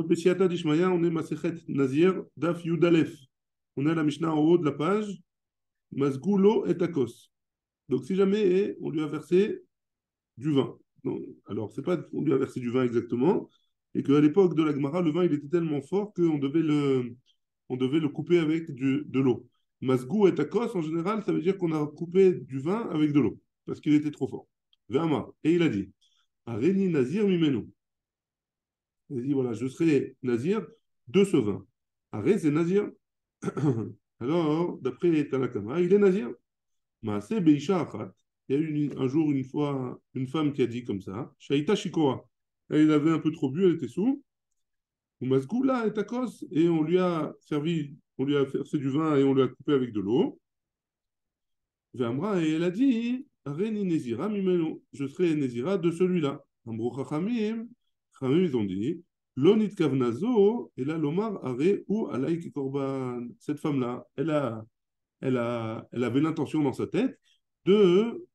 Bessiata d'Ishmaïa, on est Masechet Nazir, Daf Yudalef. On a la Mishnah en haut de la page, Masgoulo et Takos. Donc, si jamais on lui a versé du vin. Non, alors, c'est pas on lui a versé du vin exactement, et qu'à l'époque de la Gemara, le vin il était tellement fort on devait le couper avec de l'eau. Masgou et Takos, en général, ça veut dire qu'on a coupé du vin avec de l'eau, parce qu'il était trop fort. Ve'amar. Et il a dit, Areni Nazir Mimenu. Il a dit, voilà, je serai Nazir de ce vin. Aré, c'est Nazir. Alors, d'après Tanakama, il est Nazir. Maaseh Beisha Achat. Il y a eu un jour, une fois, une femme qui a dit comme ça, Shaita Shikora. Elle avait un peu trop bu, elle était sous. Ou Masgoula et Takos. Et on lui a servi, on lui a versé du vin et on lui a coupé avec de l'eau. Ve'amra, et elle a dit, Areni Nezira Mimeno. Je serai Nezira de celui-là. Amrou Chachamim. Chachamim, ils ont dit, Lonit Kavnazo, et là, l'Omar Are ou Alaïk Korban. Cette femme-là, elle avait l'intention dans sa tête de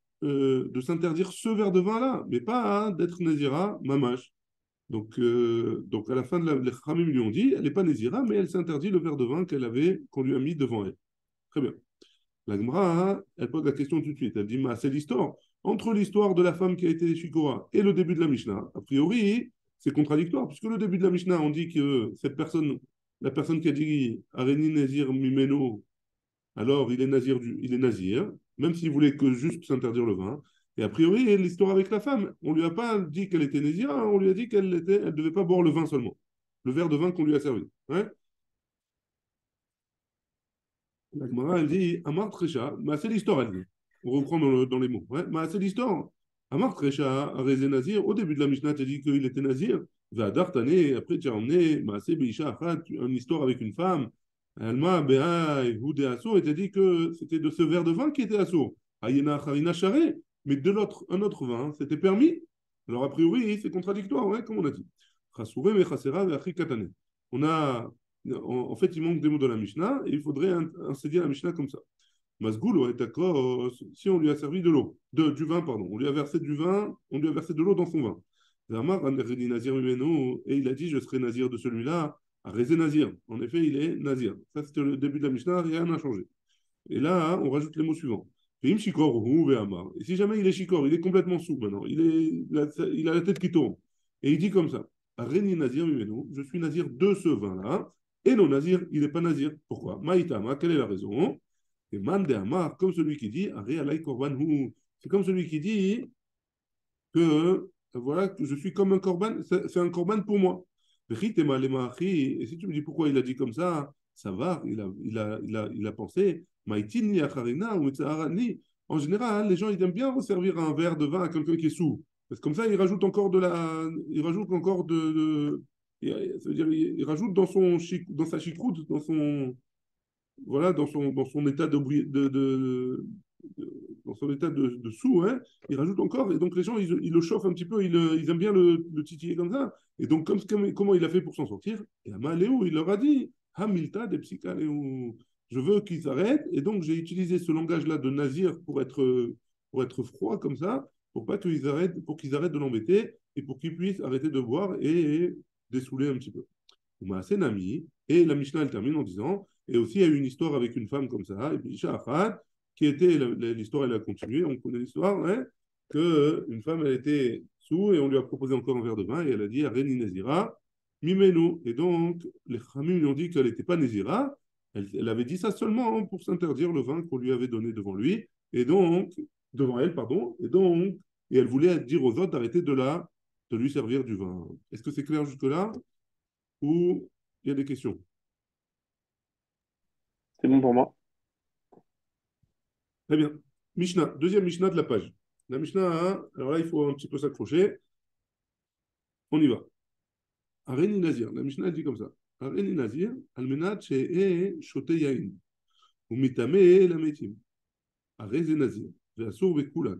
s'interdire ce verre de vin-là, mais pas hein, d'être Nézira, mamash. Donc, à la fin de les Khamim lui ont dit, elle n'est pas Nézira, mais elle s'interdit le verre de vin qu'on lui a mis devant elle. Très bien. La Gemara, hein, elle pose la question tout de suite. Elle dit, c'est l'histoire. Entre l'histoire de la femme qui a été Shikora et le début de la Mishnah, a priori, c'est contradictoire, puisque le début de la Mishnah, on dit que cette personne, la personne qui a dit Areni Nezir Mimeno, alors il est nazir, même s'il voulait que juste s'interdire le vin. Et a priori, l'histoire avec la femme, on lui a pas dit qu'elle était nazir, hein, on lui a dit elle devait pas boire le vin seulement, le verre de vin qu'on lui a servi. Ouais. La Gemara, elle dit Amar Tresha, bah, c'est l'histoire, elle dit. On reprend dans les mots. Ouais. Bah, c'est l'histoire. Amar Tresha, Arezé Nazir, au début de la Mishnah, tu as dit qu'il était nazir. Vadar Tane, après tu as emmené Maasé Beisha Achat, une histoire avec une femme. Alma Beha Houde Asso, et tu as dit que c'était de ce verre de vin qui était Asso. Ayena Harina Share, mais de l'autre, un autre vin, c'était permis. Alors, a priori, c'est contradictoire, ouais, comme on a dit. Chassoure, Mechasera, Veachri Katane. On a en fait, il manque des mots dans la Mishnah et il faudrait enseigner la Mishnah comme ça. Masgoul aurait d'accord si on lui a servi de l'eau, du vin, pardon. On lui a versé du vin, on lui a versé de l'eau dans son vin. Et il a dit, je serai nazir de celui-là, à Rézé Nazir. En effet, il est nazir. Ça, c'était le début de la Mishnah, rien n'a changé. Et là, on rajoute les mots suivants. Et si jamais il est shikor, il est complètement sous maintenant, il a la tête qui tourne. Et il dit comme ça, Réni Nazir, je suis nazir de ce vin-là, et non nazir, il n'est pas nazir. Pourquoi Maïtama, quelle est la raison? Et Mande Amar, comme celui qui dit, c'est comme celui qui dit que voilà, que je suis comme un korban, c'est un korban pour moi. Et si tu me dis pourquoi il a dit comme ça va, il a pensé, Maïtini acharina ou Mitzaharani. En général, les gens ils aiment bien resservir un verre de vin à quelqu'un qui est sous. Parce que comme ça, il rajoute encore ça veut dire, il rajoute dans sa chicroute, voilà, dans son état dans son état de sous, hein, il rajoute encore, et donc les gens, ils le chauffent un petit peu, ils aiment bien le titiller comme ça. Et donc, comment il a fait pour s'en sortir? Et Amaléo, il leur a dit, Hamilta de Psychaléo, je veux qu'ils arrêtent, et donc j'ai utilisé ce langage-là de nazir pour être froid comme ça, pour pas qu'ils arrêtent, pour qu'ils arrêtent de l'embêter, et pour qu'ils puissent arrêter de boire et dessouler un petit peu. C'est Nami, et la Mishnah elle termine en disant, et aussi il y a eu une histoire avec une femme comme ça, et puis Shahafat, qui était, l'histoire elle a continué, on connaît l'histoire, hein, que une femme elle était sous et on lui a proposé encore un verre de vin et elle a dit Areni Nezira, Mimenu. Et donc les Khamim lui ont dit qu'elle n'était pas Nezira, elle avait dit ça seulement pour s'interdire le vin qu'on lui avait donné devant lui, et donc, devant elle, pardon, et elle voulait dire aux autres d'arrêter de lui servir du vin. Est-ce que c'est clair jusque-là? Ou il y a des questions? C'est bon pour moi. Très bien. Mishnah, deuxième Mishnah de la page. La Mishnah, hein, alors là, il faut un petit peu s'accrocher. On y va. Areni Nazir. La Mishnah dit comme ça. Areni Nazir, almenat she'e shote yain. Umitame la metim. Areze Nazir. Ve'asur ve'kulan.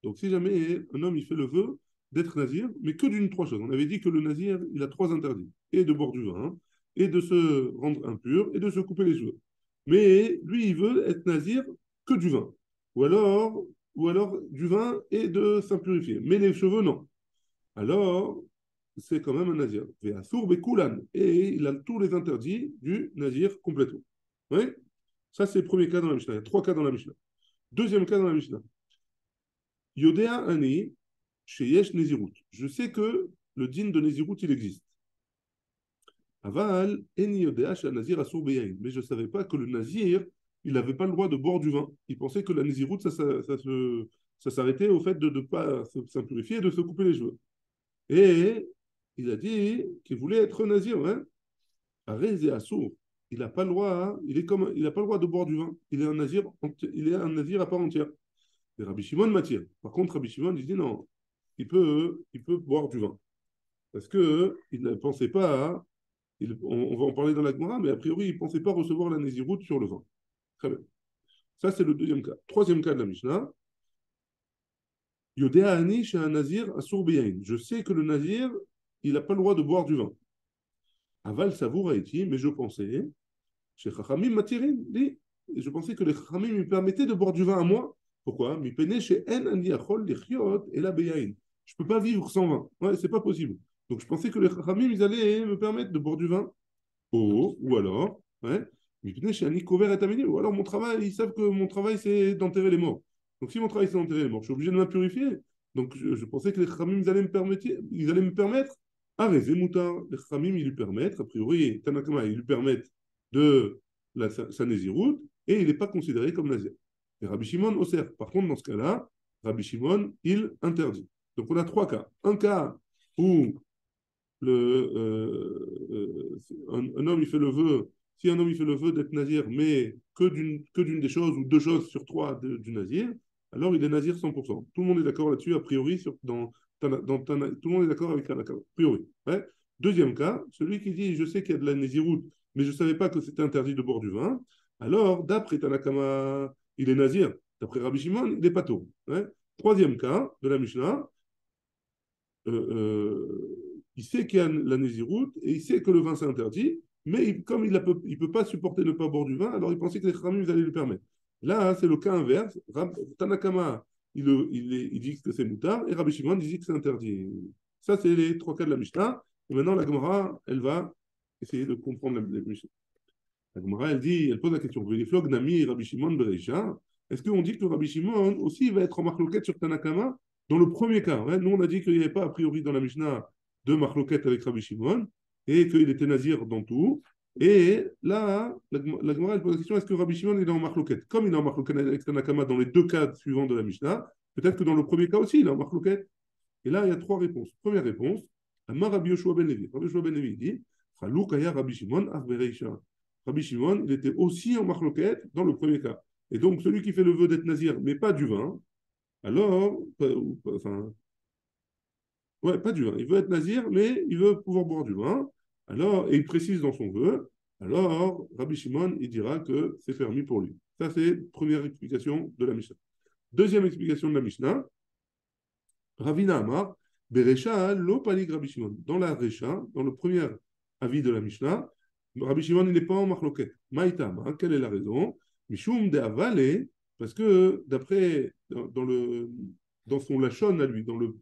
Donc, si jamais un homme, il fait le vœu d'être Nazir, mais que d'une trois choses. On avait dit que le Nazir, il a trois interdits. Et de boire du vin, et de se rendre impur, et de se couper les cheveux. Mais lui, il veut être Nazir que du vin. Ou alors, ou alors du vin et de s'impurifier. Mais les cheveux, non. Alors, c'est quand même un nazir. Ve'asur bekulan. Et il a tous les interdits du nazir complètement. Oui. Ça, c'est le premier cas dans la Mishnah. Il y a 3 cas dans la Mishnah. Deuxième cas dans la Mishnah. Yodea ani sheyesh nezirut. Je sais que le din de nezirut, il existe. Aval eni yodea she nazir asur beyain. Mais je ne savais pas que le nazir, il n'avait pas le droit de boire du vin. Il pensait que la nezirut, ça s'arrêtait au fait de ne pas s'impurifier et de se couper les cheveux. Et il a dit qu'il voulait être nazir. Hein. Arez et assour. Il n'a pas le droit, hein. Il n'a pas le droit de boire du vin. Il est un nazir à part entière. Et Rabbi Shimon m'attire. Par contre, Rabbi Shimon, il dit non, il peut boire du vin. Parce qu'il ne pensait pas, on va en parler dans la Gemara, mais a priori, il ne pensait pas recevoir la Néziroute sur le vin. Très bien. Ça, c'est le deuxième cas. Troisième cas de la Mishnah. Yodea Ani chez un nazir à Sourbeyain. Je sais que le nazir, il n'a pas le droit de boire du vin. Aval Savour Haïti, mais je pensais, chez Chachamim Matirin, dit, je pensais que les Chachamim me permettaient de boire du vin à moi. Pourquoi? Mi pene chez En Ani Achol Lichiot et la Beyain. Je ne peux pas vivre sans vin. Ouais, c'est pas possible. Donc je pensais que les Chachamim, ils allaient me permettre de boire du vin. Oh, ou alors, ouais, mi pene chez Ani Kover et Amini. Ou alors mon travail, ils savent que mon travail, c'est d'enterrer les morts. Donc si mon travail, c'est d'enterrer les morts, je suis obligé de m'impurifier. Donc je pensais que les Chachamim, ils allaient me permettre. Ah, Moutar, les Chachamim, ils lui permettent, a priori, Tanakama, ils lui permettent de sa Néziroute, et il n'est pas considéré comme Nazir. Et Rabbi Shimon Oser. Par contre, dans ce cas-là, Rabbi Shimon, il interdit. Donc on a 3 cas. Un cas où un homme, il fait le vœu, si un homme, il fait le vœu d'être Nazir, mais que d'une des choses, ou 2 choses sur 3 du Nazir, alors il est Nazir 100%. Tout le monde est d'accord là-dessus, a priori, tout le monde est d'accord avec Tanakama, a priori. Ouais. Deuxième cas, celui qui dit, je sais qu'il y a de la Néziroute, mais je ne savais pas que c'était interdit de boire du vin, alors, d'après Tanakama, il est Nazir. D'après Rabbi Shimon, il est Pato. Ouais. Troisième cas de la Mishnah, il sait qu'il y a la Néziroute et il sait que le vin c'est interdit, mais comme il ne peut pas supporter ne pas boire du vin, alors il pensait que les Khamim allaient lui permettre. Là, c'est le cas inverse. Tanakama, il dit que c'est moutard et Rabbi Shimon dit que c'est interdit. Ça, c'est les 3 cas de la Mishnah. Et maintenant, la Gemara, elle va essayer de comprendre la Mishnah. La Gemara, elle pose la question. Veliflog Nami Rabbi Shimon Bereisha. Est-ce qu'on dit que Rabbi Shimon aussi va être en marloquette sur Tanakama dans le premier cas? Hein? Nous, on a dit qu'il n'y avait pas a priori dans la Mishnah de marloquette avec Rabbi Shimon et qu'il était nazir dans tout. Et là, la Gemara, elle pose la question, est-ce que Rabbi Shimon est en marloquette? Comme il est en marloquette avec Tanakama dans les 2 cas suivants de la Mishnah, peut-être que dans le premier cas aussi, il est en marloquette. Et là, il y a 3 réponses. Première réponse, Amar Rabbi Yoshua ben Levi. Rabbi Yoshua ben Levi dit, Chaloukaya Rabbi Shimon Arbereisha. Rabbi Shimon, il était aussi en marloquette dans le premier cas. Et donc, celui qui fait le vœu d'être nazir, mais pas du vin, alors, enfin, ouais, pas du vin. Il veut être nazir, mais il veut pouvoir boire du vin. Alors, et il précise dans son vœu, alors, Rabbi Shimon, il dira que c'est permis pour lui. Ça, c'est première explication de la Mishnah. Deuxième explication de la Mishnah, Ravina Amar, Berecha, lo palig Rabbi Shimon. Dans la Recha, dans le premier avis de la Mishnah, Rabbi Shimon, il n'est pas en marloquette. Maïtama, quelle est la raison? Mishum de Avale, parce que d'après, dans son lachon à lui, dans le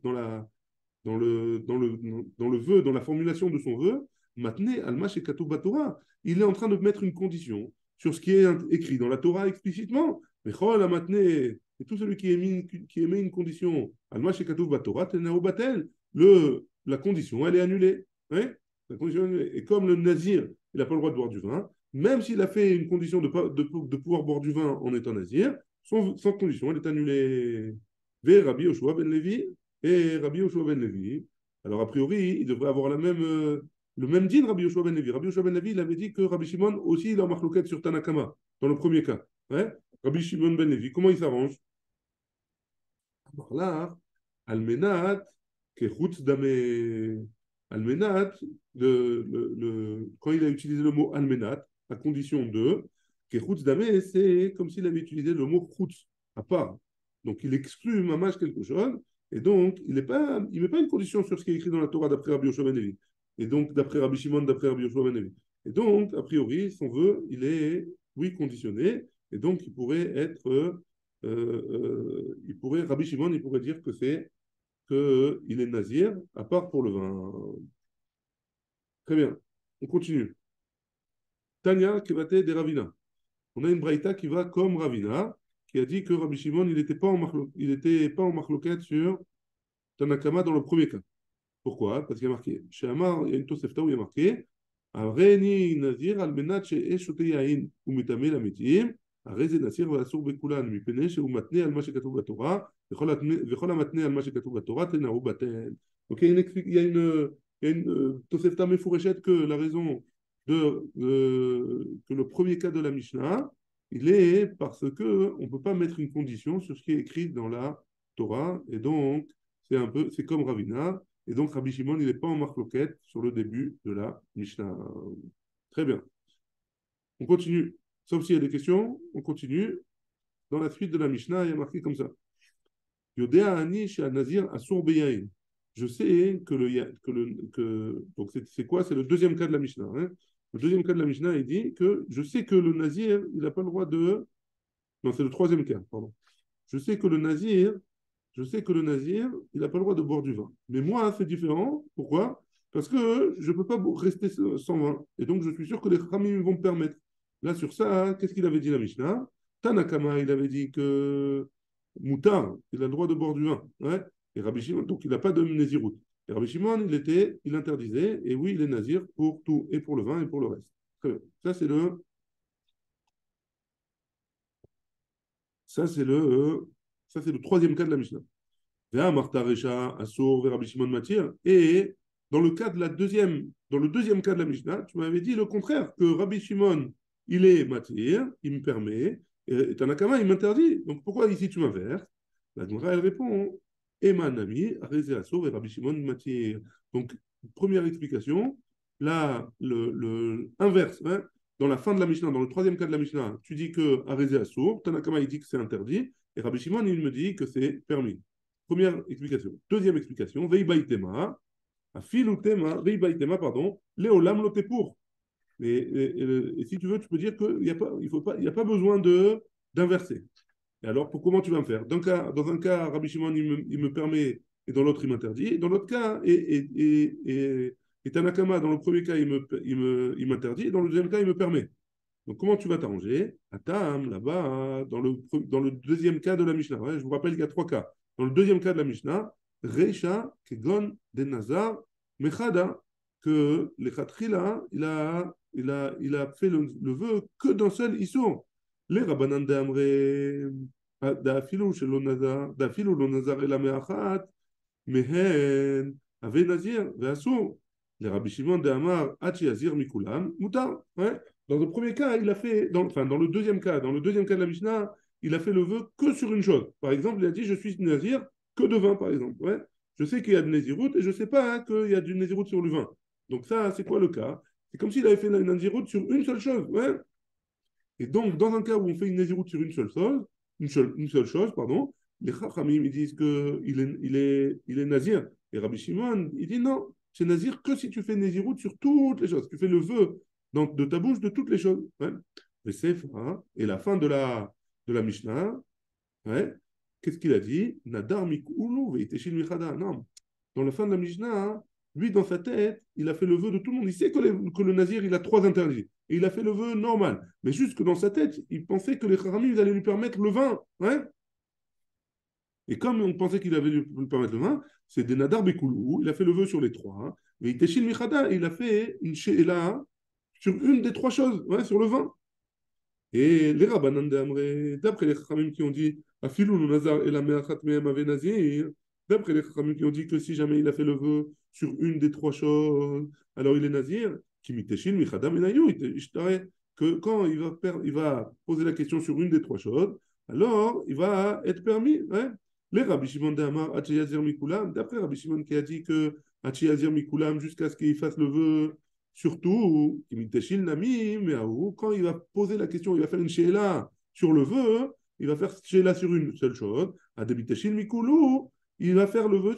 vœu, dans la formulation de son vœu, Matne Alma Shekatu Torah, il est en train de mettre une condition sur ce qui est écrit dans la Torah explicitement. Mais Chol Matne, et tout celui qui émet une condition, Alma Shekatu Torah, Tenao Batel, la condition, elle est annulée. Ouais, la condition est annulée. Et comme le nazir, il n'a pas le droit de boire du vin, même s'il a fait une condition de pouvoir boire du vin en étant nazir, sans condition, elle est annulée. Ve Rabbi Yoshua ben Levi, et Rabbi Yoshua ben Levi, alors a priori, il devrait avoir le même din, Rabbi Yoshua ben Levi. Rabbi Yoshua ben Levi, il avait dit que Rabbi Shimon aussi, il est en marloquette sur Tanakama, dans le premier cas. Ouais. Rabbi Shimon ben Levi, comment il s'arrange? Alors là, Almenat, Kechutz Dame, Almenat, quand il a utilisé le mot Almenat, à condition de, Kechutz Dame, c'est comme s'il avait utilisé le mot Chutz, à part. Donc il exclut Mamash quelque chose, et donc il met pas une condition sur ce qui est écrit dans la Torah d'après Rabbi Yoshua ben Levi. Et donc d'après Rabbi Shimon, d'après Rabbi Yoshua ben Levi. Et donc, a priori, son vœu, il est, oui, conditionné, et donc il pourrait être Rabbi Shimon, il pourrait dire que qu'il est nazir, à part pour le vin. Très bien. On continue. Tanya Kevate de Ravina. On a une braïta qui va comme Ravina, qui a dit que Rabbi Shimon, il n'était pas en marloquette sur Tanakama dans le premier cas. Pourquoi? Parce qu'il y a marqué, chez Amar, il y a une Tosefta où il y a marqué, Areni Nazir al-Menat she'eshote yain umitame lamitim, הרי זה נזיר ואסור בכולן, מפני שהוא מתנה על מה שכתוב בתורה, וכל המתנה על מה שכתוב בתורה תנאו בטל. Donc il y a une Tosefta Mefureshet que la raison que le premier cas de la Mishnah, il est parce que on ne peut pas mettre une condition sur ce qui est écrit dans la Torah, et donc c'est comme Ravina, et donc Rabbi Shimon, il n'est pas en marloquette sur le début de la Mishnah. Très bien. On continue. Sauf s'il y a des questions, on continue. Dans la suite de la Mishnah, il y a marqué comme ça. Yodea ani nazir asur beyain. Je sais donc c'est quoi? C'est le deuxième cas de la Mishnah. Hein. Le deuxième cas de la Mishnah, il dit que je sais que le nazir, il n'a pas le droit de... Non, c'est le troisième cas, pardon. Je sais que le nazir, il n'a pas le droit de boire du vin. Mais moi, c'est différent. Pourquoi? Parce que je ne peux pas rester sans vin. Et donc, je suis sûr que les Khamim vont me permettre. Là, sur ça, qu'est-ce qu'il avait dit la Mishnah? Tanakama, il avait dit que Moutar, il a le droit de boire du vin. Ouais. Et Rabbi Shimon, donc il n'a pas de Nézirut. Et Rabbi Shimon, il interdisait. Et oui, il est Nazir pour tout, et pour le vin, et pour le reste. Très bien. Ça, c'est le troisième cas de la Mishnah. Et dans le deuxième cas de la Mishnah, tu m'avais dit le contraire, que Rabbi Shimon, il est matir, il me permet, et Tanakama, il m'interdit. Donc pourquoi ici tu m'inverses? La Gemara, elle répond, Eman Nami, Areze Asur et Rabbi Shimon matir. Donc, première explication, là, le inverse, hein, dans la fin de la Mishnah, dans le troisième cas de la Mishnah, tu dis que Areze Asur, Tanakama, il dit que c'est interdit, et Rabbi Shimon, il me dit que c'est permis. Première explication. Deuxième explication, Veibaitema, Veibaitema, pardon, Léolam Lotepour. Et si tu veux, tu peux dire qu'il n'y a pas besoin d'inverser. Et alors, comment tu vas me faire? Dans un cas, Rabbi Shimon, il me permet, et dans l'autre, il m'interdit. Et dans l'autre cas, et Tanakama, dans le premier cas, il m'interdit, et dans le deuxième cas, il me permet. Donc, comment tu vas t'arranger? Atam, là-bas, dans le deuxième cas de la Mishnah. Ouais, je vous rappelle qu'il y a trois cas. Dans le deuxième cas de la Mishnah, Reisha, Kegon, Den Nazar, Mechada, que les Khatrila, il a fait le vœu que d'un seul Issour. Les Rabbanan d'Amre, d'Afilou, chez l'Onazar, d'Afilou, l'Onazar et la Meachat, Mehen, Ave Nazir, Veassour. Les Rabbi Shimon d'Amar, Hachi Azir Mikulam, Moutar. Ouais. Dans le premier cas, il a fait, dans le deuxième cas de la Mishnah, il a fait le vœu que sur une chose. Par exemple, il a dit je suis nazir que de vin, par exemple. Ouais. Je sais qu'il y a de Nézirut et je ne sais pas qu'il y a du Nézirut sur le vin. Donc ça, c'est quoi le cas? C'est comme s'il avait fait une Nézirut sur une seule chose. Ouais. Et donc, dans un cas où on fait une Nézirut sur une seule chose, pardon, les Chachamim, ils disent qu'il est nazir. Et Rabbi Shimon, il dit non, c'est nazir que si tu fais Nézirut sur toutes les choses. Tu fais le vœu de ta bouche de toutes les choses. Ouais. Et la fin de la Mishnah, ouais, qu'est-ce qu'il a dit? Nadar mikulu veiteshin michada. Non. Dans la fin de la Mishnah, lui, dans sa tête, il a fait le vœu de tout le monde. Il sait que le nazir, il a trois interdits. Et il a fait le vœu normal. Mais juste que dans sa tête, il pensait que les Kharamim, ils allaient lui permettre le vin. Ouais. Et comme on pensait qu'il avait lui permettre le vin, c'est des Nadar Bekoulou. Il a fait le vœu sur les trois. Hein. Mais Iteshin Michada, il a fait une she'ela sur une des trois choses, ouais, sur le vin. Et les Rabbanan d'Amré, d'après les Chachamim qui ont dit Afilou le Nazar et la Me'achat Me'em Ave Nazir, d'après les Chachamim qui ont dit que si jamais il a fait le vœu sur une des trois choses, alors il est Nazir, Kimiteshin Michadam Enayu, que quand il va poser la question sur une des trois choses, alors il va être permis. Ouais. Les Rabbi Shimon d'Amar, Achiyazir Mikulam, d'après Rabbi Shimon qui a dit que Achiyazir Mikulam, jusqu'à ce qu'il fasse le vœu. Surtout, quand il va poser la question, il va faire une she'ela sur le vœu, il va faire she'ela sur une seule chose. Il va faire le vœu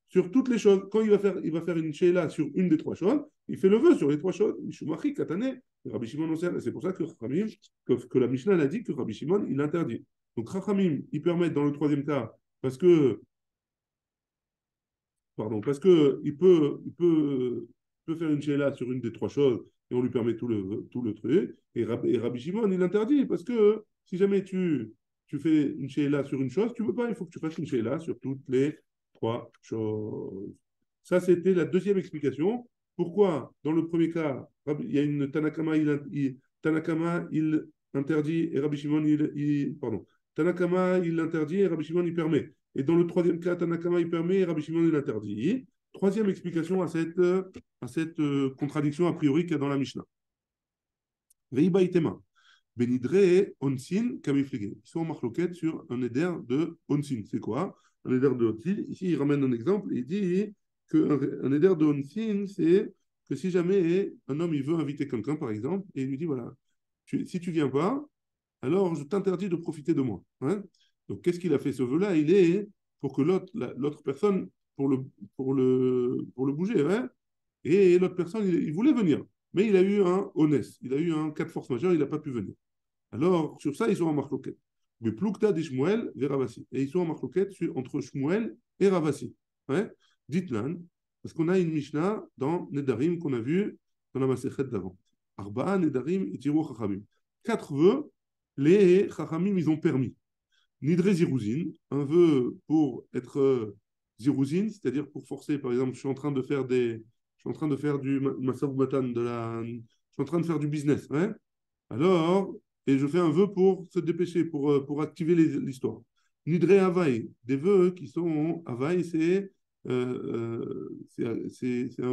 sur toutes les choses. Quand il va faire une she'ela sur une des trois choses, il fait le vœu sur les trois choses. Rabbi Shimon, c'est pour ça que la Mishnah a dit que Rabbi Shimon, il interdit. Donc, Chachamim, ils permettent dans le troisième cas, parce que pardon, parce qu'il peut faire une sheila sur une des trois choses et on lui permet tout le truc. Et Rabbi Shimon, il interdit parce que si jamais tu fais une sheila sur une chose, tu ne peux pas, il faut que tu fasses une sheila sur toutes les trois choses. Ça, c'était la deuxième explication. Pourquoi, dans le premier cas, il y a une Tanakama, Tanakama, il interdit et Rabbi Shimon, pardon, Tanakama, il interdit et Rabbi Shimon, il permet. Et dans le troisième cas, Tanakama, il permet et Rabbi Shimon, il interdit. Troisième explication à cette contradiction a priori qu'il y a dans la Mishnah. Veiba itema. Benidre onsin kamiflige. Ils sont en marloquette sur un éder de onsin. C'est quoi? Un éder de onsin. Ici, il ramène un exemple. Il dit qu'un éder de onsin, c'est que si jamais un homme il veut inviter quelqu'un, par exemple, et il lui dit voilà, si tu viens pas, alors je t'interdis de profiter de moi. Hein. Donc, qu'est-ce qu'il a fait ce vœu-là? Il est pour que l'autre personne, pour le bouger, hein. Et l'autre personne, il voulait venir, mais il a eu un honnête, il a eu un cas de force majeure, il n'a pas pu venir. Alors, sur ça, ils sont en marloquette. Mais Plukta de Shmuel et Ravasi. Et ils sont en marloquette entre Shmuel et Ravasi. Ouais. Dites-lan, parce qu'on a une Mishnah dans Nedarim qu'on a vu dans la Masechet d'avant. Arba'a Nedarim itiru Chachamim. 4 vœux, les Chachamim, ils ont permis. Nidre Zirouzin, un vœu pour être Zirouzin, c'est-à-dire pour forcer, par exemple, je suis en train de faire du Masav Batan, je suis en train de faire du business. Ouais. Alors, et je fais un vœu pour se dépêcher, pour activer l'histoire. Nidre Havaï, des vœux qui sont Havaï, c'est un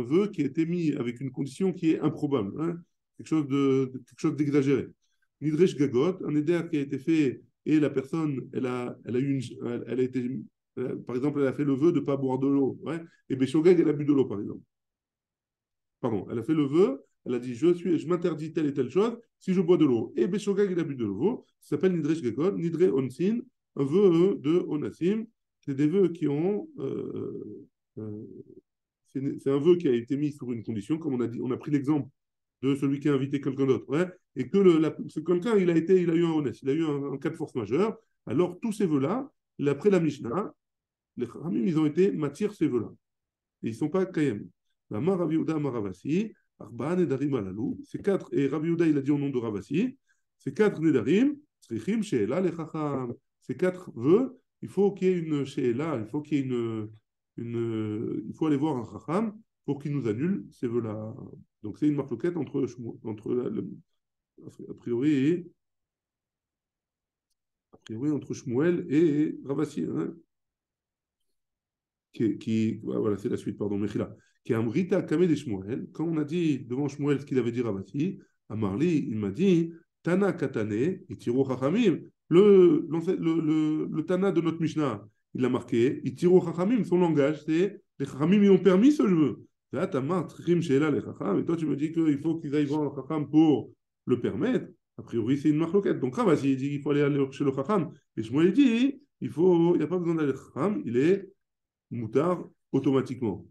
vœu qui a été mis avec une condition qui est improbable, hein, quelque chose d'exagéré. Nidre Gagot, un éder qui a été fait et la personne, elle a été, par exemple, elle a fait le vœu de ne pas boire de l'eau, ouais, et Béchogag, elle a bu de l'eau, par exemple. Pardon, elle a fait le vœu, elle a dit je m'interdis telle et telle chose si je bois de l'eau. Et Béchogag, il a bu de l'eau, ça s'appelle Nidresh Gekod, Nidre Onsin, un vœu de Onassim. C'est des vœux qui ont. Euh, c'est un vœu qui a été mis sur une condition, comme on a dit, on a pris l'exemple de celui qui a invité quelqu'un d'autre, ouais, et que ce quelqu'un, il a eu un honnête, il a eu un cas de force majeure. Alors, tous ces vœux-là, après la Mishnah, les Khamim, ils ont été matière ces vœux-là. Et ils ne sont pas Kayem. La Mar Rabbi Yehuda Maravasi, Arba'an Nedarim Alalou, c'est 4, et Rabbi Yehuda, il a dit au nom de Ravasi, c'est 4 Nedarim, Tzrichim, Sheela, les Chacham. Ces 4 vœux, il faut qu'il y ait une Sheela, il faut qu'il y ait il faut aller voir un Chacham pour qu'il nous annule ces vœux-là. Donc c'est une marloquette a priori, entre Shmuel et Ravasi. Hein, voilà, c'est la suite, pardon, Mechila. Qui est Amrita Kamed et Shmuel. Quand on a dit devant Shmuel ce qu'il avait dit Ravasi, à Marli, il m'a dit Tana Katane et Tiro Chachamim. Le Tana de notre Mishnah, il a marqué Itiro Chachamim, son langage, c'est les Chachamim, ils ont permis ce jeu. Là, t'as Trim Sheela les Chacham, et toi, tu me dis qu'il faut qu'ils aillent voir le Chacham pour le permettre. A priori, c'est une marloquette. Donc, Ravasi, il dit qu'il faut aller chez le Chacham. Et Shmuel, il dit il n'y a pas besoin d'aller au Chacham, il est moutar automatiquement.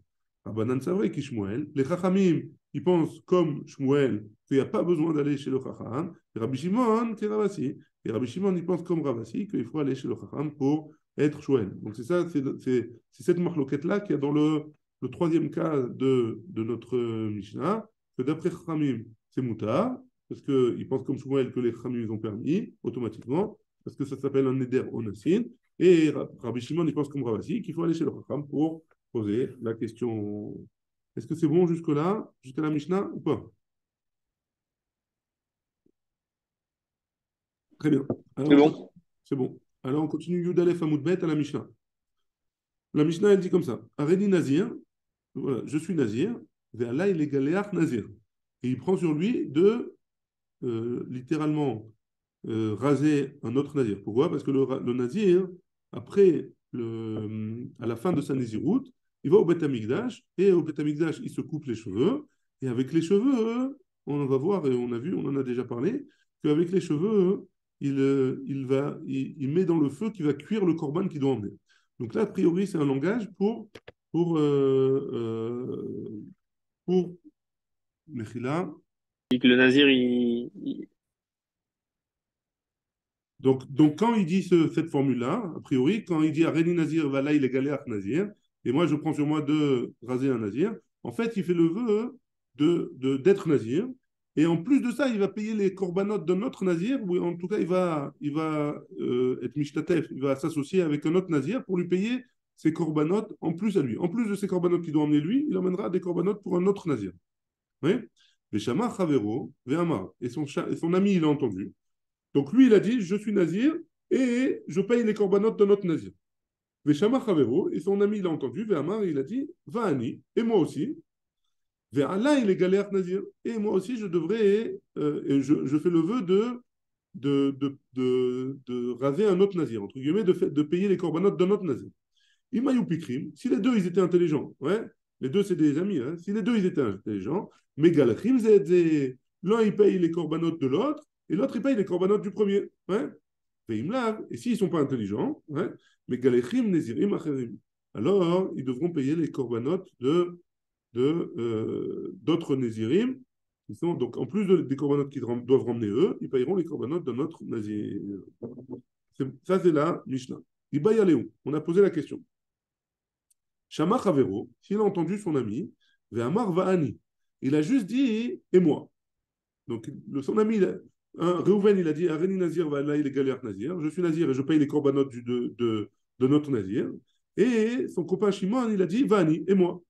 Rabbanan, c'est vrai qu'Ishmuel, les Chachamim, ils pensent comme Shmuel qu'il n'y a pas besoin d'aller chez le Chacham, et Rabbi Shimon, c'est Ravasi. Et Rabbi Shimon, il pense comme Ravasi qu'il faut aller chez le Chacham pour être Shmuel. Donc c'est ça, c'est cette marloquette-là qu'il y a dans le troisième cas de notre Mishnah, que d'après Chachamim, c'est moutar, parce qu'ils pensent comme Shmuel que les Chachamim, ils ont permis automatiquement, parce que ça s'appelle un Neder Onassin. Et Rabbi Shimon, il pense comme Ravasi qu'il faut aller chez le Chacham pour poser la question. Est-ce que c'est bon jusque-là, jusqu'à la Mishnah ou pas? Très bien. C'est Alors, bon. c'est bon. Alors, on continue Yudalef Amoudbet à la Mishnah. La Mishnah, elle dit comme ça. Areni Nazir, voilà, je suis Nazir, vers là, il est Galéach Nazir. Et il prend sur lui de, littéralement, raser un autre Nazir. Pourquoi? Parce que le Nazir, après, à la fin de sa Naziroute, il va au Beth Amikdash, et au Beth Amikdash, il se coupe les cheveux, et avec les cheveux, on va voir, et on a vu, on en a déjà parlé, qu'avec les cheveux, il met dans le feu qui va cuire le corban qu'il doit emmener. Donc là, a priori, c'est un langage pour, pour Mechila. Et que le Nazir, Donc quand il dit cette formule-là, a priori, quand il dit Areni Nazir, va là, il est Galéach Nazir, et moi je prends sur moi de raser un nazir, en fait, il fait le vœu d'être nazir. Et en plus de ça, il va payer les corbanotes d'un autre nazir, ou en tout cas, il va être mishtatef, il va s'associer avec un autre nazir pour lui payer ses corbanotes en plus à lui. En plus de ses corbanotes qu'il doit emmener lui, il emmènera des corbanotes pour un autre nazir. Oui. Veshama Chavero, Ve'amar. Et son ami, il a entendu. Donc lui, il a dit, je suis nazir et je paye les corbanotes d'un autre nazir. Veshama Chavero, et son ami, il a entendu. Ve'amar, il a dit, Va'ani, et moi aussi. Ve'allah, il est galère nazir. Et moi aussi, je devrais, je fais le vœu de raser un autre nazir, entre guillemets, de payer les corbanotes d'un autre nazir. Imayou Pikrim, si les deux ils étaient intelligents, ouais, les deux c'est des amis, hein, si les deux ils étaient intelligents, Megalachim Zedze, l'un il paye les corbanotes de l'autre et l'autre il paye les corbanotes du premier, ouais. Et s'ils ne sont pas intelligents, ouais, Megalachim Nezirim Acherim, alors ils devront payer les corbanotes d'autres Nézirim. Qui sont, donc, en plus des corbanotes qu'ils doivent ramener eux, ils payeront les corbanotes de notre Nazir. Ça, c'est la Mishnah. On a posé la question. Shama Chavero, s'il a entendu son ami, Ve'amar Va'ani. Il a juste dit et moi. Donc, son ami, Reuven, il a dit Areni Nazir, Va'ala, il est galère Nazir. Je suis Nazir et je paye les corbanotes de notre Nazir. Et son copain Shimon, il a dit Va'ani et moi.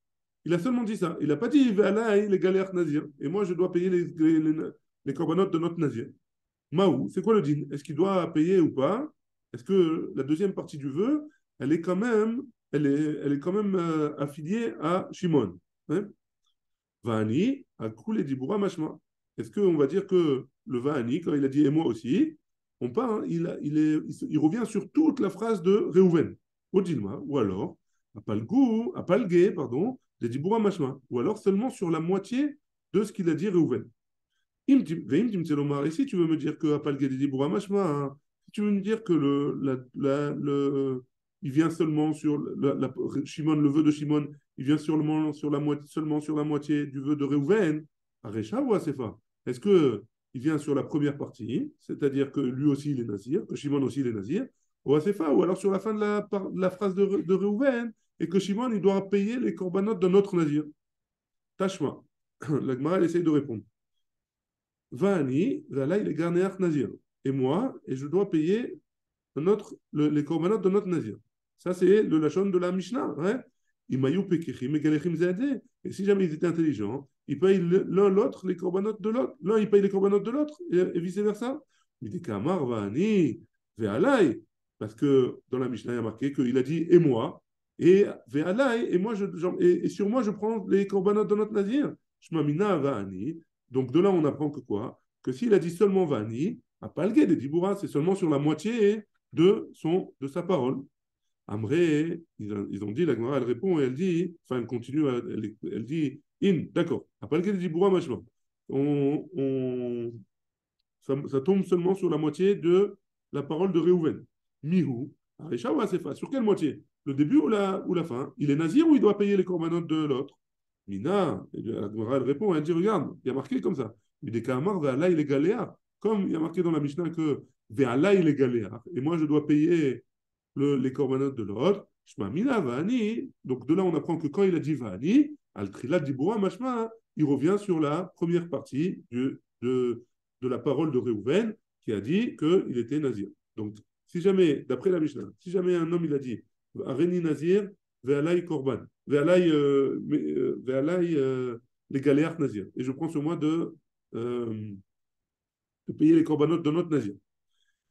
Il a seulement dit ça. Il n'a pas dit Ve'ala, il est galère Nazir. Et moi, je dois payer les corbanotes de notre Nazir. Maou, c'est quoi le din? Est-ce qu'il doit payer ou pas? Est-ce que la deuxième partie du vœu, elle est quand même affiliée à Shimon? Hein. Va'ani, a coulé dibura mashma. Est-ce qu'on va dire que le Va'ani, quand il a dit et moi aussi, on part, hein, il revient sur toute la phrase de Reuven, au Dilma, ou alors, Apalgé, pardon, des dibura mashma, ou alors seulement sur la moitié de ce qu'il a dit Reuven. Et si tu veux me dire que si tu veux me dire que il vient seulement sur Shimon, le vœu de Shimon, il vient seulement sur la moitié du vœu de Reuven, Arecha ou Asefa? Est-ce que il vient sur la première partie, c'est-à-dire que lui aussi il est nazir, que Shimon aussi il est nazir, ou Asefa, ou alors sur la fin de la phrase de Reuven, et que Shimon il doit payer les corbanotes d'un autre nazir? Tashma. La Gemara elle essaye de répondre. Va'ani, là il est Garnéach Nazir. Et moi, et je dois payer les corbanotes de notre Nazir. Ça, c'est le lachon de la Mishnah. Hein? Et si jamais ils étaient intelligents, ils payent l'un l'autre les corbanotes de l'autre. L'un, il paye les corbanotes de l'autre, et vice-versa. Il dit Kamar, Va'ani, Ve'alai. Parce que dans la Mishnah, il y a marqué qu'il a dit et moi, et Ve'alai, et moi, et sur moi, je prends les corbanotes de notre Nazir. Shmamina, Va'ani. Donc de là, on apprend que quoi? Que s'il a dit seulement Vani, à Palgué des Dibura, c'est seulement sur la moitié de sa parole. Amré, ils ont dit, la Gemara, elle répond et elle dit, enfin elle continue, elle dit, d'accord, à Palgué des Dibura, machma. Ça tombe seulement sur la moitié de la parole de Réhouven. Mihu, Arishawa Sefa, sur quelle moitié? Le début ou la fin? Il est nazir ou il doit payer les corbanotes de l'autre? Mina, la Gemara, elle répond, elle dit, regarde, il y a marqué comme ça. Il dit Kamar, Ve'allah, il est galéa. Comme il y a marqué dans la Mishnah que Ve'allah, il est galéa. Et moi, je dois payer les corbanotes de l'autre. Shma Mina, Va'ani. Donc de là, on apprend que quand il a dit Va'ani, Al-Trilat Dibura, Mashma, il revient sur la première partie de la parole de Réhouven qui a dit qu'il était nazir. Donc, si jamais, d'après la Mishnah, si jamais un homme, il a dit Areni nazir, Ve'alai korban, Ve'alai les galéards nazir. Et je prends sur moi de payer les corbanotes de notre nazir.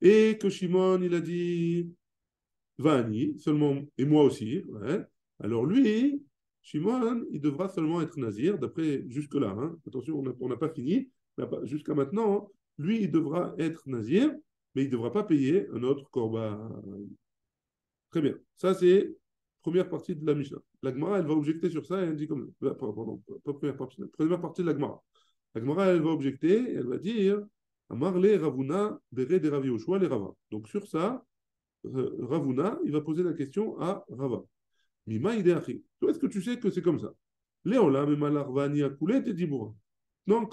Et que Shimon, il a dit Va'ani, seulement, et moi aussi. Ouais. Alors lui, Shimon, il devra seulement être nazir, d'après jusque-là. Hein. Attention, on n'a pas fini. Jusqu'à maintenant, lui, il devra être nazir, mais il ne devra pas payer un autre korban. Très bien. Ça, c'est première partie de la Mishnah. La Gemara, elle va objecter sur ça et elle dit comme. Pardon, pas première partie de la Gemara. La Gemara, elle va objecter et elle va dire Amarle Ravuna Bere de Rav Yoshua le Rava. Donc sur ça, Ravuna, il va poser la question à Rava. Mima ideachi. Toi, est-ce que tu sais que c'est comme ça? Léola, Memalarvani Akoulet et Dibura. Non,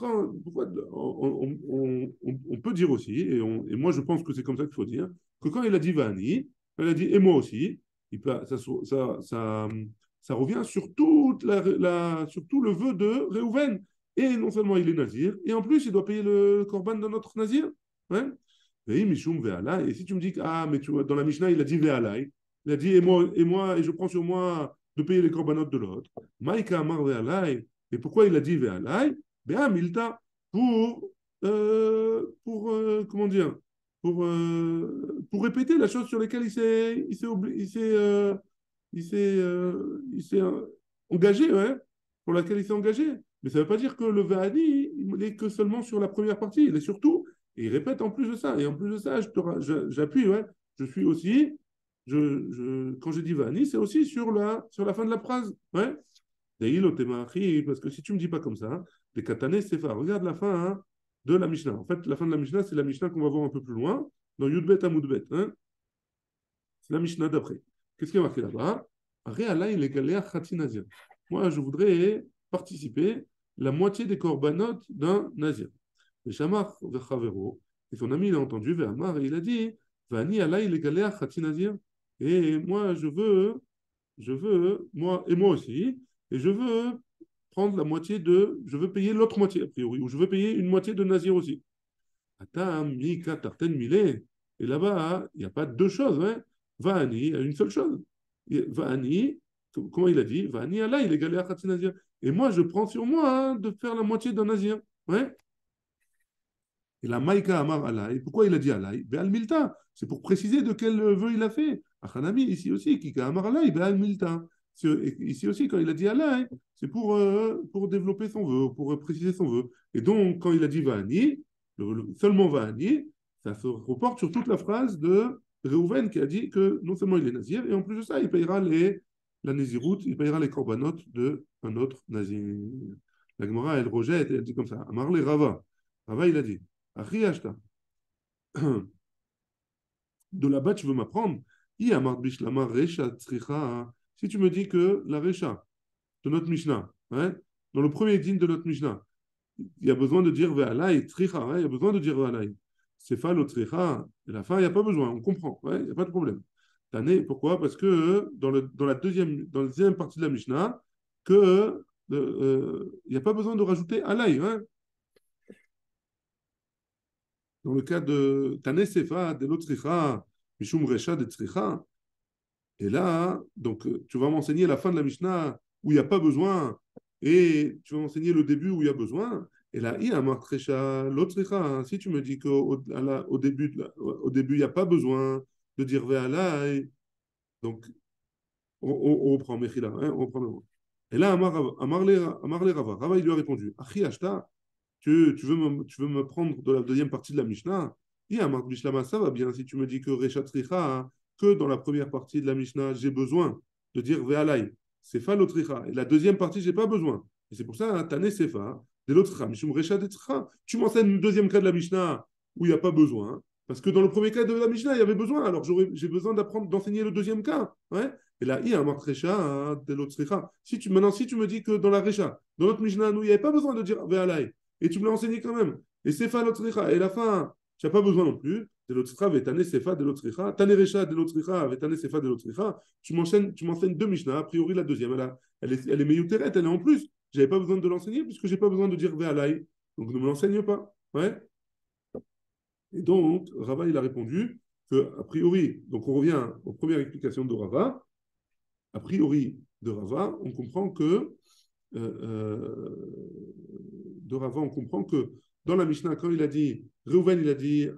on peut dire aussi, et moi je pense que c'est comme ça qu'il faut dire, que quand il a dit Vani, il a dit et moi aussi, ça ça revient sur, sur tout le vœu de Réhouven. Et non seulement il est nazir, et en plus il doit payer le korban d'un autre nazir. Ouais. Et si tu me dis que mais dans la Mishnah, il a dit Ve'alai, il a dit et je prends sur moi de payer les korbanot de l'autre. Maïka Amar Ve'alai. Et pourquoi il a dit Ve'alai? Be'a Milta, comment dire, pour répéter la chose sur laquelle il s'est engagé, ouais, pour laquelle il s'est engagé. Mais ça ne veut pas dire que le Vahadi, il n'est que seulement sur la première partie, il est surtout, et il répète en plus de ça. Et en plus de ça, j'appuie, ouais, je suis aussi, quand je dis Vahadi, c'est aussi sur la fin de la phrase, ouais. Parce que si tu ne me dis pas comme ça, les katanes, c'est pas. Regarde la fin hein, de la Mishnah. En fait, la fin de la Mishnah, c'est la Mishnah qu'on va voir un peu plus loin, dans Yudbet Amoudbet. Hein. C'est la Mishnah d'après. Qu'est-ce qui est marqué là-bas? Moi, je voudrais participer la moitié des corbanotes d'un nazir. Et Shamar Vechavero, et son ami, il a entendu Ve'amar, et il a dit Vani alay legalea chati nazir. Et moi, moi, et moi aussi, et je veux prendre la moitié je veux payer l'autre moitié, a priori, ou je veux payer une moitié de nazir aussi. Atam, Mika, Tarten, Milé. Et là-bas, il n'y a pas deux choses, hein. Vani, il y a une seule chose. Vani, comment il a dit? Vani, Allah, il est galé à Khatsi Nazir. Et moi, je prends sur moi hein, de faire la moitié d'un Nazir. Ouais. Et la Maïka Amar Alay, pourquoi il a dit Alay? Be'al Milta. C'est pour préciser de quel vœu il a fait. Achanami, ici aussi, Kika Amar Alay, Be'al Milta. Ici aussi, quand il a dit Alay, c'est pour développer son vœu, pour préciser son vœu. Et donc, quand il a dit Vani, seulement Vani, ça se reporte sur toute la phrase de Réhouven qui a dit que non seulement il est nazir, et en plus de ça, il payera la naziroute, il payera les corbanotes d'un autre nazir. La Gemara, elle rejette, elle dit comme ça Amar le Rava. Rava, il a dit Achi Ashta. De là-bas, tu veux m'apprendre si tu me dis que la Recha de notre Mishnah, hein, dans le premier din de notre Mishnah, il y a besoin de dire Ve'alai, Tricha, hein, il y a besoin de dire Ve'alai. C'est fa le Tricha, et la fin, il n'y a pas besoin, on comprend, ouais, il n'y a pas de problème. Pourquoi? Parce que dans la deuxième partie de la Mishnah, il n'y a pas besoin de rajouter Alai. Hein. Dans le cas de Tane Sefa, de l'Otricha, Mishum Recha de Tricha, et là, donc, tu vas m'enseigner la fin de la Mishnah où il n'y a pas besoin, et tu vas m'enseigner le début où il y a besoin. Et là, il y a Martrecha, l'Otricha. Si tu me dis qu'au début, il n'y a pas besoin de dire Ve'alai, donc on reprend Mechila, hein, on reprend le mot. Et là, Amar le Rava. Rava, il lui a répondu Achi Ashta, tu veux me prendre de la deuxième partie de la Mishnah? Et Amar Bishlama, ça va bien si tu me dis que Recha Tricha, hein, que dans la première partie de la Mishnah, j'ai besoin de dire Ve'alai. Sefa l'Otricha. Et la deuxième partie, j'ai pas besoin. Et c'est pour ça, hein, Tane Sefa, de l'Otricha, Mishum Recha de Tricha. Tu m'enseignes le deuxième cas de la Mishnah où il n'y a pas besoin. Hein, parce que dans le premier cas de la Mishnah, il y avait besoin. Alors j'ai besoin d'enseigner le deuxième cas. Ouais. Et là, il y a un Recha hein, de l'Otricha. Maintenant, si tu me dis que dans la Recha, dans notre Mishnah, nous, il n'y avait pas besoin de dire Ve'alai. Et tu me l'as enseigné quand même. Et Sefa l'Otricha. Et la fin, tu n'as pas besoin non plus. De l'Otricha, Vetane Sefa de l'Otricha. Tane Recha de l'Otricha, Vetane Sefa de l'Otricha. Tu m'enseignes deux Mishnah. A priori, la deuxième, elle est Meyuteret, elle est en plus. Je n'avais pas besoin de l'enseigner puisque je n'ai pas besoin de dire Ve'alai. Donc ne me l'enseigne pas. Ouais. Et donc, Rava, il a répondu que, a priori, donc on revient aux premières explications de Rava. A priori, de Rava, on comprend que de Rava, on comprend que dans la Mishnah, quand il a dit, Reuven, il a dit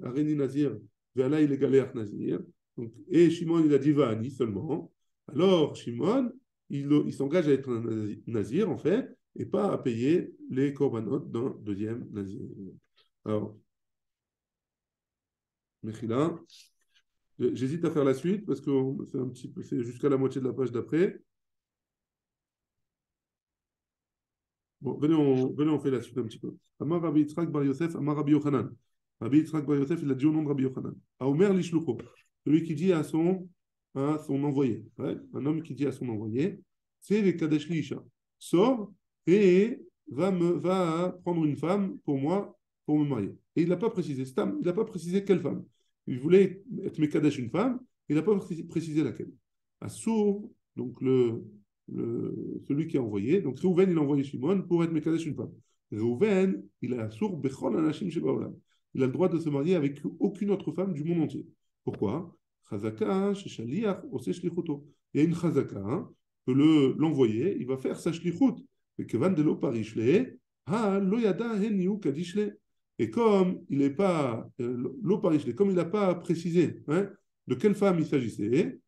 Areni Nazir, Ve'ala, il est Galéach Nazir, donc, et Shimon, il a dit Va'ani seulement. Alors, Shimon, il s'engage à être un Nazir, en fait, et pas à payer les korbanot d'un deuxième Nazir. Alors, Mechila, j'hésite à faire la suite parce que c'est jusqu'à la moitié de la page d'après. Bon, venez, on fait la suite un petit peu. Amar Rabbi Yitzhak Bar Yosef, Amar Rabbi Yochanan. Rabbi Yitzhak Bar Yosef, il a dit au nom de Rabbi Yochanan. Aomer Lishlucho, celui qui dit à son envoyé, ouais, un homme qui dit à son envoyé, c'est les Kadesh Liisha, sors et va prendre une femme pour moi, pour me marier. Et il n'a pas précisé, il n'a pas précisé quelle femme. Il voulait être Mekadesh une femme, il n'a pas précisé laquelle. Assour, donc celui qui a envoyé. Donc Réhouven, il a envoyé Shimon pour être Mekadesh une femme. Réhouven, il a sourd Bechol Anashim Shebaolam. Il a le droit de se marier avec aucune autre femme du monde entier. Pourquoi? Chazaka, Sheshaliach, Ose Shlichuto. Il y a une Chazaka, hein, que l'envoyé, il va faire sa Shlichut. Et que Van de lo Parishle, Ha Loyada Heniu Kadishle. Et comme il n'est pas, comme il n'a pas précisé hein, de quelle femme il s'agissait,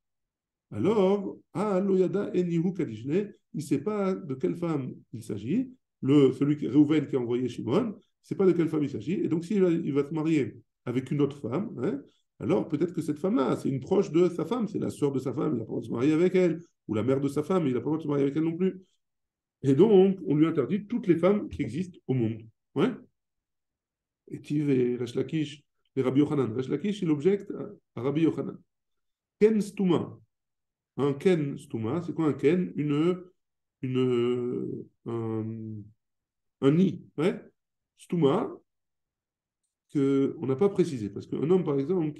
alors, Loyada Enihu Kadishne, il ne sait pas de quelle femme il s'agit. Celui qui Réhouven qui a envoyé Shimon, il ne sait pas de quelle femme il s'agit. Et donc, s'il il va se marier avec une autre femme, hein, alors peut-être que cette femme-là, c'est une proche de sa femme, c'est la sœur de sa femme, il n'a pas le droit de se marier avec elle, ou la mère de sa femme, il n'a pas le droit de se marier avec elle non plus. Et donc, on lui interdit toutes les femmes qui existent au monde. Ouais. Et Tiv et Resh Lakish, les Rabbi Yochanan. Resh Lakish, il objecte à Rabbi Yochanan. Ken Stuma. Un Ken Stuma, c'est quoi un Ken? Un nid. Ouais. Stuma, qu'on n'a pas précisé. Parce qu'un homme, par exemple, un homme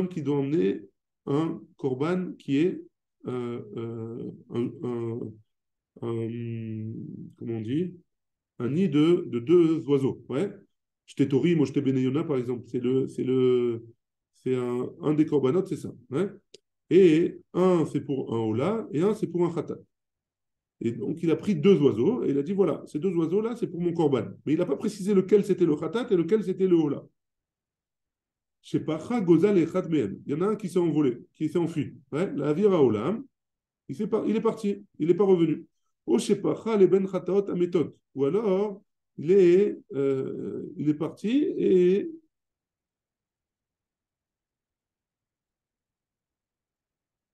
qui doit emmener un korban qui est comment on dit? Un nid de deux oiseaux. Ouais. Tori, Moshte Beneyona, par exemple. C'est un des corbanotes, c'est ça. Ouais. Et un, c'est pour un hola, et un, c'est pour un khatat. Et donc, il a pris deux oiseaux, et il a dit, voilà, ces deux oiseaux-là, c'est pour mon korban. Mais il n'a pas précisé lequel c'était le khatat et lequel c'était le hola. Shepacha Gozal et Khatmehem. Il y en a un qui s'est envolé, qui s'est enfui. Ouais, la Avira Olam, il est parti, il n'est pas revenu. O Shepacha les Ben Khataot Ametot. Ou alors, il est parti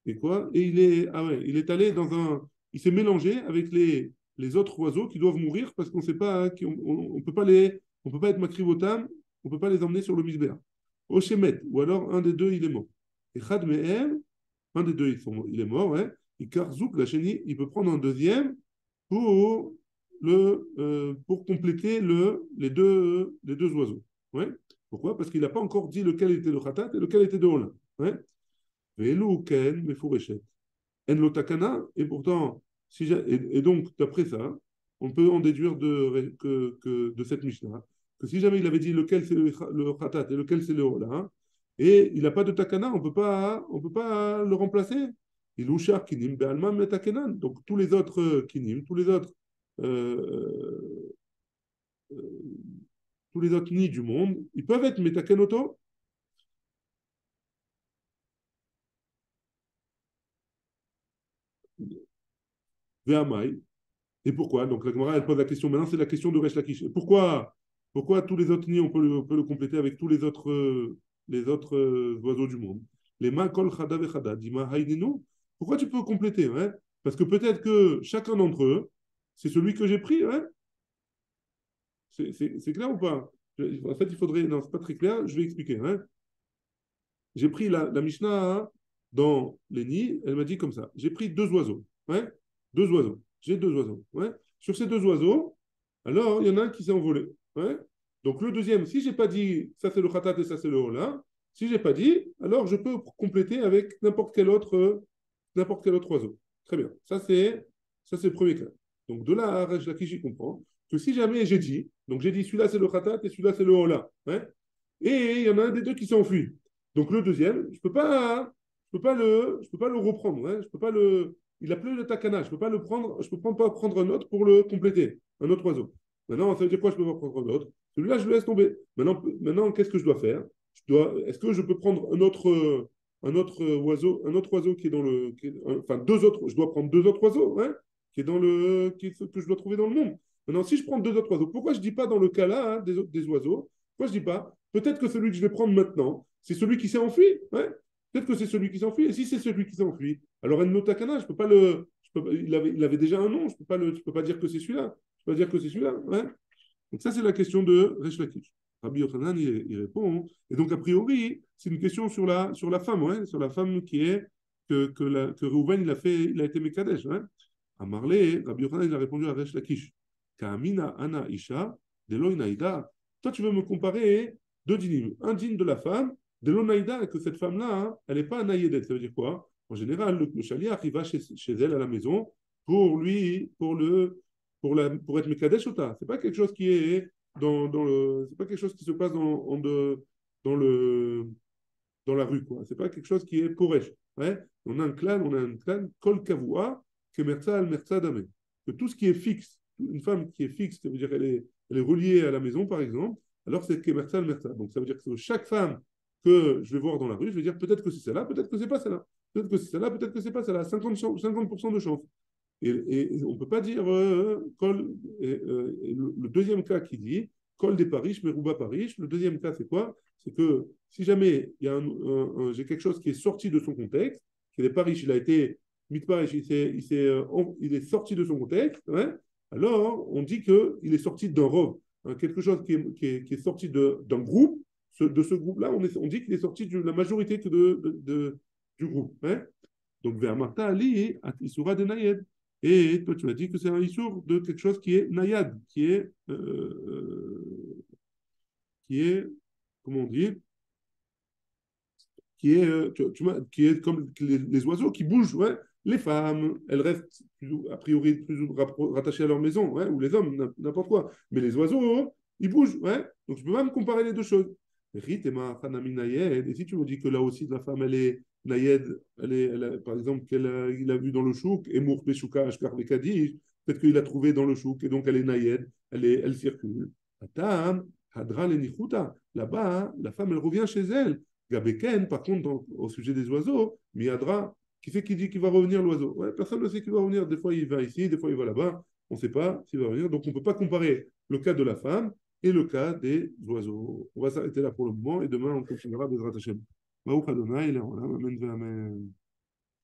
et quoi? Et il est allé il s'est mélangé avec les autres oiseaux qui doivent mourir parce qu'on ne sait pas, hein, on peut pas on peut pas être makrivotam, on peut pas les emmener sur le misbéa. Au Shemet, ou alors un des deux il est mort. Et Chad Mehem, un des deux il est mort, ouais. Et Karzouk, la chenille, il peut prendre un deuxième pour pour compléter les deux oiseaux. Ouais. Pourquoi? Parce qu'il n'a pas encore dit lequel était le khatat et lequel était de Ola. Ouais. Et pourtant, et donc, d'après ça, on peut en déduire de cette Mishnah que si jamais il avait dit lequel c'est le khatat et lequel c'est le hola, et il n'a pas de takana, on peut pas le remplacer. Il ouchar kinim be'alma metakenan. Donc tous les autres kinim, euh, euh, tous les autres nids du monde, ils peuvent être metakenoto. Ve'amai. Et pourquoi? Donc la Gemara, elle pose la question. Maintenant, c'est la question de Resh Lakish. Pourquoi tous les autres nids, on peut le compléter avec tous les autres oiseaux du monde? Les ma kol chada vechada, dima haïdenu. Pourquoi tu peux compléter? Hein? Parce que peut-être que chacun d'entre eux, c'est celui que j'ai pris. Hein? C'est clair ou pas? En fait, il faudrait. Non, c'est pas très clair. Je vais expliquer. Hein? J'ai pris la Mishnah hein, dans les nids. Elle m'a dit comme ça. J'ai pris deux oiseaux. Ouais? Deux oiseaux. J'ai deux oiseaux. Ouais? Sur ces deux oiseaux, alors il y en a un qui s'est envolé. Ouais? Donc le deuxième, si je n'ai pas dit ça c'est le khatat et ça c'est le hola, si je n'ai pas dit, alors je peux compléter avec n'importe quel autre oiseau. Très bien. Ça c'est le premier cas. Donc de là, Resh Lakish comprend que si jamais j'ai dit, donc j'ai dit celui-là c'est le khatat et celui-là c'est le hola. Ouais? Et il y en a un des deux qui s'est enfui. Donc le deuxième, je peux pas le reprendre. Hein, je peux pas il a plus de takana. Je peux pas le prendre. Je peux pas prendre un autre pour le compléter, un autre oiseau. Maintenant, ça veut dire quoi? Je peux pas prendre un autre. Celui-là, je le laisse tomber. Maintenant, qu'est-ce que je dois faire? Est-ce que je peux prendre un autre oiseau qui est dans enfin deux autres. Je dois prendre deux autres oiseaux, hein, qui est que je dois trouver dans le monde. Maintenant, si je prends deux autres oiseaux, pourquoi je dis pas dans le cas là hein, des oiseaux? Pourquoi je dis pas? Peut-être que celui que je vais prendre maintenant, c'est celui qui s'est enfui. Ouais. Peut-être que c'est celui qui s'enfuit. Et si c'est celui qui s'enfuit, alors Enno Takana, je peux pas il avait déjà un nom, je peux pas dire que c'est celui-là. Je peux pas dire que c'est celui-là. Ouais. Donc ça, c'est la question de Resh Lakish. Rabbi Yochanan, il répond. Hein. Et donc, a priori, c'est une question sur la femme, ouais, sur la femme qui est que Reuven, il a été Mekadesh. Ouais. À Marley, Rabbi Yochanan, il a répondu à Resh Lakish. Kamina Ana Isha, Deloinaïda. Toi, tu veux me comparer deux dynimes. Un digne de la femme, de l'onaïda, que cette femme-là, hein, elle n'est pas anaïdet. Ça veut dire quoi? En général, le shaliach, il va chez elle à la maison pour lui, pour être Mekadesh Ota. C'est pas quelque chose qui est c'est pas quelque chose qui se passe dans le, dans la rue, quoi. C'est pas quelque chose qui est poresh. Ouais? On a un clan, kol kavua, que merza al merza damé. Que tout ce qui est fixe, une femme qui est fixe, ça veut dire elle est reliée à la maison, par exemple, alors c'est que merza al merza. Donc ça veut dire que chaque femme que je vais voir dans la rue, je vais dire peut-être que c'est celle-là, peut-être que c'est pas celle-là. Peut-être que c'est celle-là, peut-être que c'est pas celle-là. 50% de chance. Et on ne peut pas dire le deuxième cas qui dit Col des Paris, Merouba Paris. Le deuxième cas, c'est quoi? C'est que si jamais il y a j'ai quelque chose qui est sorti de son contexte, qui est Paris, il a été mis de Paris, il est sorti de son contexte, hein, alors on dit qu'il est sorti d'un robe, hein, quelque chose qui est sorti d'un groupe. De ce groupe-là, on dit qu'il est sorti de la majorité du groupe. Hein. Donc, vers Martha Ali, Issoura de Nayed. Et toi, tu m'as dit que c'est un Issour de quelque chose qui est Nayad, qui est comment on dit, qui est comme les oiseaux qui bougent. Ouais. Les femmes, elles restent a priori plus rattachées à leur maison, ouais, ou les hommes, n'importe quoi. Mais les oiseaux, ils bougent. Ouais. Donc, je peux pas me comparer les deux choses. Et si tu me dis que là aussi, la femme, elle est Nayed, par exemple, il a vu dans le chouk, et Mour Peshuka, Ashkar Bekadish, peut-être qu'il a trouvé dans le chouk, et donc elle est Nayed, elle circule. Atam, Hadra Lenichuta. Là-bas, hein, la femme, elle revient chez elle. Gabeken, par contre, au sujet des oiseaux, Miadra, qui c'est qui dit qu'il va revenir l'oiseau? Ouais, personne ne sait qu'il va revenir. Des fois, il va ici, des fois, il va là-bas. On ne sait pas s'il va revenir. Donc, on ne peut pas comparer le cas de la femme et le cas des oiseaux. On va s'arrêter là pour le moment et demain, on continuera Bezrat Hashem. Baruch Adonai, Amen, Amen.